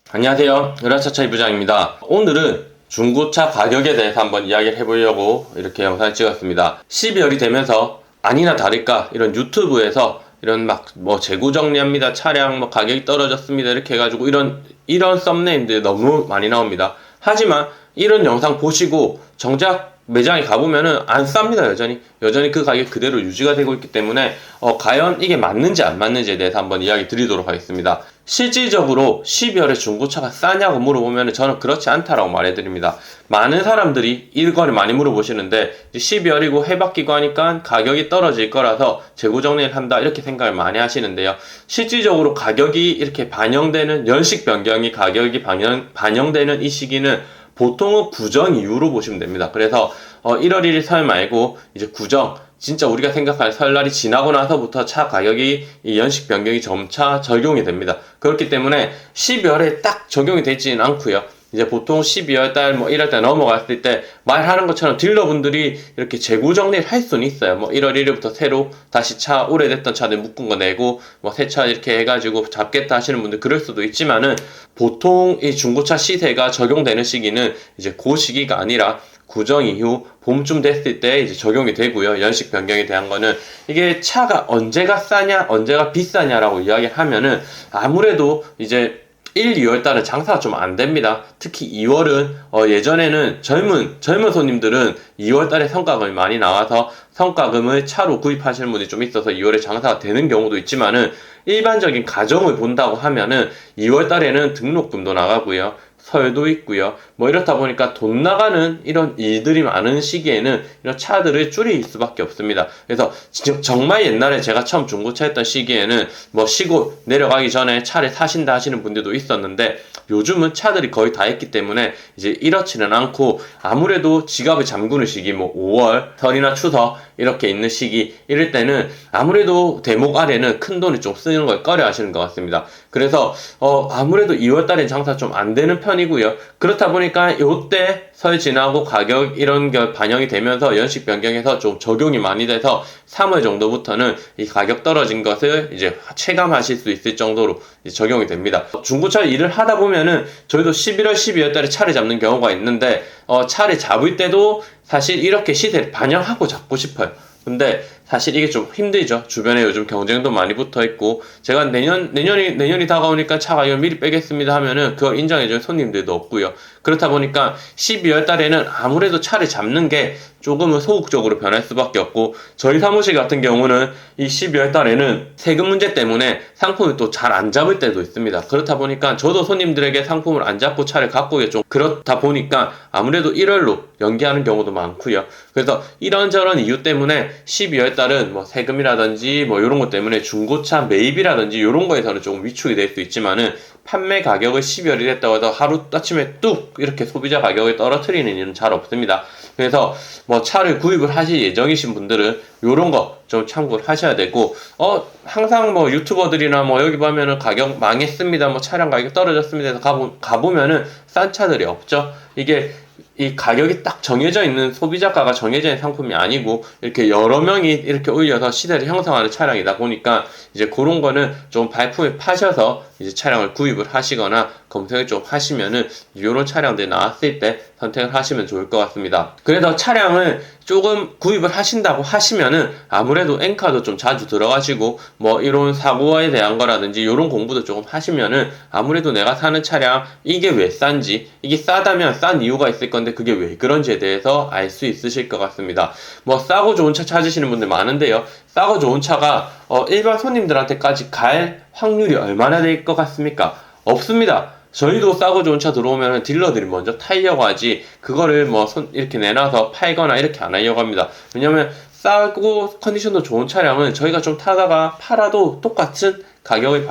안녕하세요. 으라차차이 부장입니다. 오늘은 중고차 가격에 대해서 한번 이야기를 해보려고 이렇게 영상을 찍었습니다. 12월이 되면서 아니나 다를까 이런 유튜브에서 이런 재고 정리합니다. 차량 가격이 떨어졌습니다. 이렇게 해가지고 이런 썸네일들이 너무 많이 나옵니다. 하지만 이런 영상 보시고 정작 매장에 가보면은 안 쌉니다. 여전히 그 가격 그대로 유지가 되고 있기 때문에 과연 이게 맞는지 안 맞는지에 대해서 한번 이야기 드리도록 하겠습니다. 실질적으로 12월에 중고차가 싸냐고 물어보면 저는 그렇지 않다라고 말해드립니다. 많은 사람들이 이걸 많이 물어보시는데 12월이고 해바뀌고 하니까 가격이 떨어질 거라서 재고 정리를 한다 이렇게 생각을 많이 하시는데요. 실질적으로 가격이 이렇게 반영되는 연식 변경이 가격이 반영되는 이 시기는 보통은 구정 이후로 보시면 됩니다. 그래서 1월 1일 설 말고 이제 구정, 진짜 우리가 생각할 설날이 지나고 나서부터 차 가격이 이 연식 변경이 점차 적용이 됩니다. 그렇기 때문에 12월에 딱 적용이 되지는 않고요. 이제 보통 12월달 1월달 넘어갔을 때 말하는 것처럼 딜러분들이 이렇게 재고 정리를 할 수는 있어요. 1월 1일부터 새로 다시 오래됐던 차들 묶은 거 내고 새 차 이렇게 해가지고 잡겠다 하시는 분들 그럴 수도 있지만은 보통 이 중고차 시세가 적용되는 시기는 이제 그 시기가 아니라 구정 이후 봄쯤 됐을 때 이제 적용이 되고요. 연식 변경에 대한 거는 이게 차가 언제가 싸냐 언제가 비싸냐라고 이야기를 하면은 아무래도 이제 1, 2월 달은 장사가 좀 안 됩니다. 특히 2월은 예전에는 젊은 손님들은 2월 달에 성과금이 많이 나와서 성과금을 차로 구입하시는 분이 좀 있어서 2월에 장사가 되는 경우도 있지만은 일반적인 가정을 본다고 하면은 2월 달에는 등록금도 나가고요. 설도 있고요. 이렇다 보니까 돈 나가는 이런 일들이 많은 시기에는 이런 차들을 줄일 수밖에 없습니다. 그래서 정말 옛날에 제가 처음 중고차 했던 시기에는 시골 내려가기 전에 차를 사신다 하시는 분들도 있었는데 요즘은 차들이 거의 다 있기 때문에 이제 이렇지는 않고 아무래도 지갑을 잠그는 시기 5월 설이나 추석 이렇게 있는 시기 이럴 때는 아무래도 대목 아래는 큰 돈을 좀 쓰는 걸 꺼려 하시는 것 같습니다. 그래서 아무래도 2월달엔 장사 좀 안 되는 편이고요. 그렇다 보니까 요때 설 지나고 가격 이런 게 반영이 되면서 연식 변경해서 좀 적용이 많이 돼서 3월 정도부터는 이 가격 떨어진 것을 이제 체감하실 수 있을 정도로 적용이 됩니다. 중고차 일을 하다 보면은 저희도 11월, 12월 달에 차를 잡는 경우가 있는데 차를 잡을 때도 사실 이렇게 시세를 반영하고 잡고 싶어요. 근데 사실 이게 좀 힘들죠. 주변에 요즘 경쟁도 많이 붙어 있고 제가 내년이 다가오니까 차 가격을 미리 빼겠습니다 하면은 그걸 인정해주는 손님들도 없고요. 그렇다 보니까 12월 달에는 아무래도 차를 잡는 게 조금은 소극적으로 변할 수밖에 없고 저희 사무실 같은 경우는 이 12월 달에는 세금 문제 때문에 상품을 또 잘 안 잡을 때도 있습니다. 그렇다 보니까 저도 손님들에게 상품을 안 잡고 차를 갖고 오기 좀 그렇다 보니까 아무래도 1월로 연기하는 경우도 많고요. 그래서 이런저런 이유 때문에 12월 달은 세금이라든지 이런 것 때문에 중고차 매입이라든지 이런 거에서는 조금 위축이 될 수 있지만은 판매 가격을 12월이 됐다고 해서 하루 아침에 뚝 이렇게 소비자 가격을 떨어뜨리는 일은 잘 없습니다. 그래서 차를 구입을 하실 예정이신 분들은 요런 거 좀 참고를 하셔야 되고 항상 유튜버들이나 여기 보면은 가격 망했습니다. 차량 가격 떨어졌습니다 해서 가보면은 싼 차들이 없죠. 이게 이 가격이 딱 정해져 있는 소비자가가 정해져 있는 상품이 아니고 이렇게 여러 명이 이렇게 올려서 시세를 형성하는 차량이다 보니까 이제 그런 거는 좀 발품을 파셔서 이제 차량을 구입을 하시거나 검색을 좀 하시면은 이런 차량들이 나왔을 때 선택을 하시면 좋을 것 같습니다. 그래서 차량을 조금 구입을 하신다고 하시면은 아무래도 엔카도 좀 자주 들어가시고 이런 사고에 대한 거라든지 이런 공부도 조금 하시면은 아무래도 내가 사는 차량 이게 왜 싼지 이게 싸다면 싼 이유가 있을 건데 그게 왜 그런지에 대해서 알 수 있으실 것 같습니다. 싸고 좋은 차 찾으시는 분들 많은데요. 싸고 좋은 차가 일반 손님들한테까지 갈 확률이 얼마나 될 것 같습니까? 없습니다. 저희도 싸고 좋은 차 들어오면 딜러들이 먼저 타려고 하지 그거를 이렇게 내놔서 팔거나 이렇게 안 하려고 합니다. 왜냐면 싸고 컨디션도 좋은 차량은 저희가 좀 타다가 팔아도 똑같은 가격을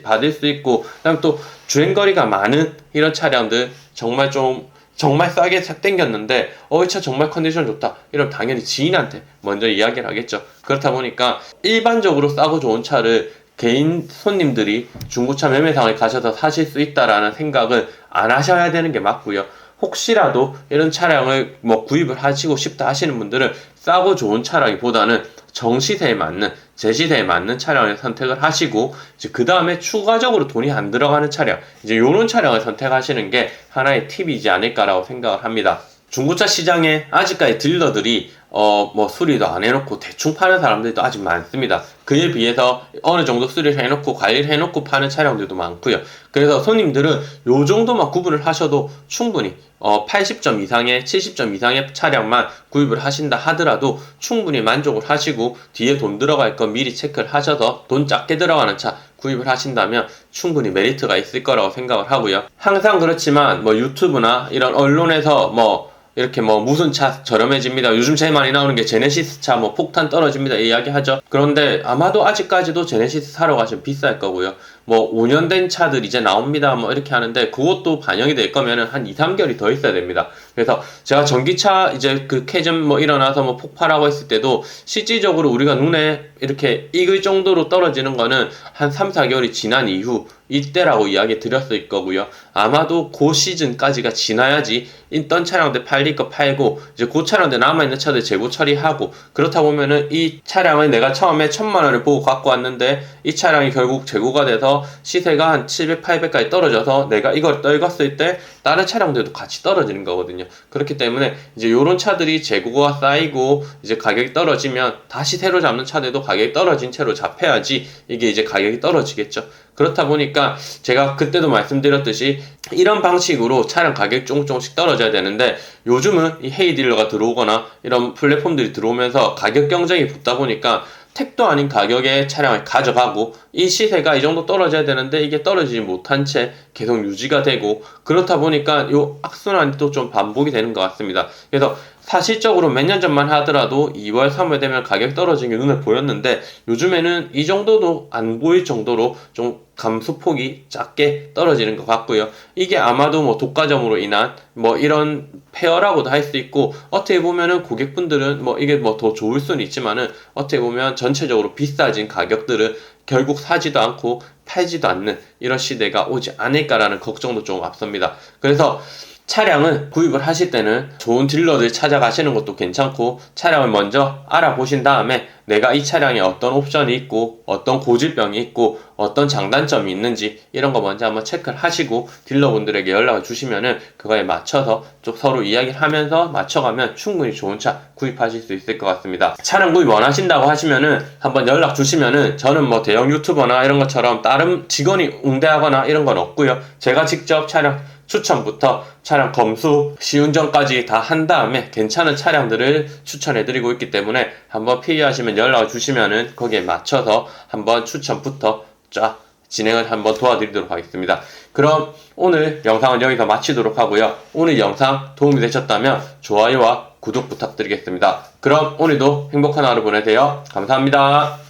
받을 수 있고 그다음 또 주행거리가 많은 이런 차량들 정말 싸게 땡겼는데 이 차 정말 컨디션 좋다 이러면 당연히 지인한테 먼저 이야기를 하겠죠. 그렇다 보니까 일반적으로 싸고 좋은 차를 개인 손님들이 중고차 매매상에 가셔서 사실 수 있다라는 생각은 안 하셔야 되는 게 맞고요. 혹시라도 이런 차량을 구입을 하시고 싶다 하시는 분들은 싸고 좋은 차라기보다는 정시세에 맞는 제 시세에 맞는 차량을 선택을 하시고 이제 그 다음에 추가적으로 돈이 안 들어가는 차량, 이제 요런 차량을 선택하시는 게 하나의 팁이지 않을까라고 생각을 합니다. 중고차 시장에 아직까지 딜러들이 뭐 수리도 안 해놓고 대충 파는 사람들도 아직 많습니다. 그에 비해서 어느 정도 수리를 해놓고 관리를 해놓고 파는 차량들도 많고요. 그래서 손님들은 요 정도만 구분을 하셔도 충분히 80점 이상의 70점 이상의 차량만 구입을 하신다 하더라도 충분히 만족을 하시고 뒤에 돈 들어갈 건 미리 체크를 하셔서 돈 작게 들어가는 차 구입을 하신다면 충분히 메리트가 있을 거라고 생각을 하고요. 항상 그렇지만 뭐 유튜브나 이런 언론에서 뭐 이렇게 뭐 무슨 차 저렴해집니다. 요즘 제일 많이 나오는 게 제네시스 차 뭐 폭탄 떨어집니다 이야기하죠. 그런데 아마도 아직까지도 제네시스 사러 가시면 비쌀 거고요. 뭐 5년 된 차들 이제 나옵니다 뭐 이렇게 하는데 그것도 반영이 될 거면은 한 2, 3개월이 더 있어야 됩니다. 그래서 제가 전기차 이제 그 캐즘 뭐 일어나서 뭐 폭발하고 있을 때도 실질적으로 우리가 눈에 이렇게 익을 정도로 떨어지는 거는 한 3, 4개월이 지난 이후 이때라고 이야기 드렸을 거고요. 아마도 그 시즌까지가 지나야지 있던 차량들 팔릴 거 팔고 이제 그 차량들 남아있는 차들 재고 처리하고, 그렇다 보면은 이 차량을 내가 처음에 1000만 원을 보고 갖고 왔는데 이 차량이 결국 재고가 돼서 시세가 한 700, 800까지 떨어져서 내가 이걸 떨궜을 때 다른 차량들도 같이 떨어지는 거거든요. 그렇기 때문에 이제 요런 차들이 재고가 쌓이고 이제 가격이 떨어지면 다시 새로 잡는 차들도 가격이 떨어진 채로 잡혀야지 이게 이제 가격이 떨어지겠죠. 그렇다 보니까 제가 그때도 말씀드렸듯이 이런 방식으로 차량 가격이 조금씩 떨어져야 되는데, 요즘은 이 헤이딜러가 들어오거나 이런 플랫폼들이 들어오면서 가격 경쟁이 붙다 보니까 택도 아닌 가격의 차량을 가져가고 이 시세가 이 정도 떨어져야 되는데 이게 떨어지지 못한 채 계속 유지가 되고, 그렇다 보니까 요 악순환이 또 좀 반복이 되는 것 같습니다. 그래서 사실적으로 몇 년 전만 하더라도 2월, 3월 되면 가격이 떨어지는 게 눈에 보였는데 요즘에는 이 정도도 안 보일 정도로 좀 감소폭이 작게 떨어지는 것 같고요. 이게 아마도 뭐 독과점으로 인한 뭐 이런 페어라고도 할 수 있고, 어떻게 보면은 고객분들은 뭐 이게 뭐 더 좋을 수는 있지만은 어떻게 보면 전체적으로 비싸진 가격들을 결국 사지도 않고 팔지도 않는 이런 시대가 오지 않을까라는 걱정도 좀 앞섭니다. 그래서 차량을 구입을 하실 때는 좋은 딜러들 찾아가시는 것도 괜찮고, 차량을 먼저 알아보신 다음에 내가 이 차량에 어떤 옵션이 있고 어떤 고질병이 있고 어떤 장단점이 있는지 이런 거 먼저 한번 체크를 하시고 딜러분들에게 연락을 주시면은 그거에 맞춰서 좀 서로 이야기를 하면서 맞춰가면 충분히 좋은 차 구입하실 수 있을 것 같습니다. 차량 구입 원하신다고 하시면은 한번 연락 주시면은 저는 뭐 대형 유튜버나 이런 것처럼 다른 직원이 응대하거나 이런 건 없고요. 제가 직접 차량 추천부터 차량 검수, 시운전까지 다 한 다음에 괜찮은 차량들을 추천해드리고 있기 때문에 한번 필요하시면 연락을 주시면은 거기에 맞춰서 한번 추천부터 쫙 진행을 한번 도와드리도록 하겠습니다. 그럼 오늘 영상은 여기서 마치도록 하고요. 오늘 영상 도움이 되셨다면 좋아요와 구독 부탁드리겠습니다. 그럼 오늘도 행복한 하루 보내세요. 감사합니다.